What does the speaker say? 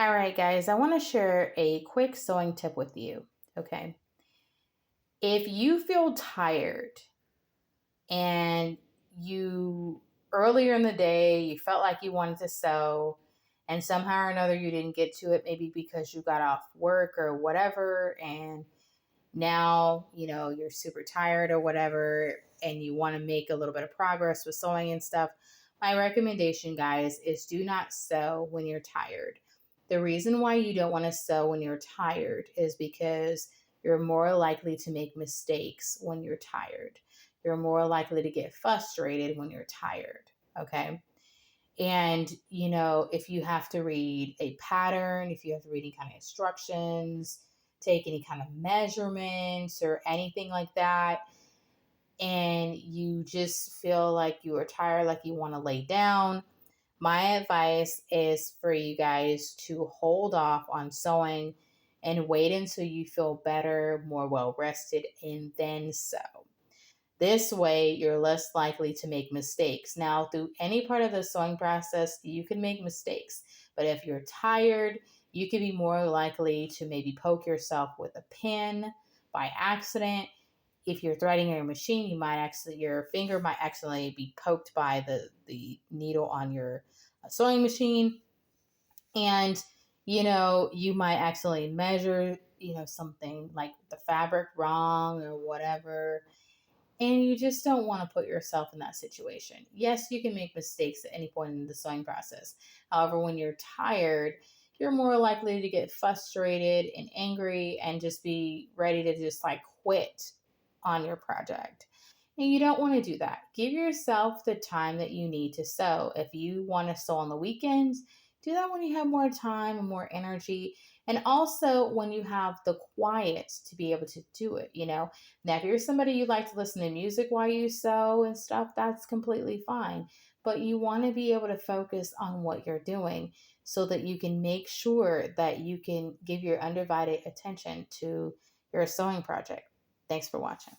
All right, guys, I want to share a quick sewing tip with you. Okay. If you feel tired and you earlier in the day, you felt like you wanted to sew, and somehow or another you didn't get to it, maybe because you got off work or whatever, and now, you're super tired or whatever, and you want to make a little bit of progress with sewing and stuff, my recommendation, guys, is do not sew when you're tired. The reason why you don't want to sew when you're tired is because you're more likely to make mistakes when you're tired. You're more likely to get frustrated when you're tired. Okay. And, if you have to read a pattern, if you have to read any kind of instructions, take any kind of measurements or anything like that, and you just feel like you are tired, like you want to lay down, my advice is for you guys to hold off on sewing and wait until you feel better, more well rested, and then sew. This way, you're less likely to make mistakes. Now, through any part of the sewing process, you can make mistakes. But if you're tired, you could be more likely to maybe poke yourself with a pin by accident. If you're threading your machine, your finger might accidentally be poked by the needle on your sewing machine. And, you might accidentally measure, something like the fabric wrong or whatever, and you just don't want to put yourself in that situation. Yes, you can make mistakes at any point in the sewing process. However, when you're tired, you're more likely to get frustrated and angry and just be ready to just like quit on your project. And you don't want to do that. Give yourself the time that you need to sew. If you want to sew on the weekends, do that when you have more time and more energy. And also when you have the quiet to be able to do it, Now, if you're somebody you like to listen to music while you sew and stuff, that's completely fine. But you want to be able to focus on what you're doing so that you can make sure that you can give your undivided attention to your sewing project. Thanks for watching.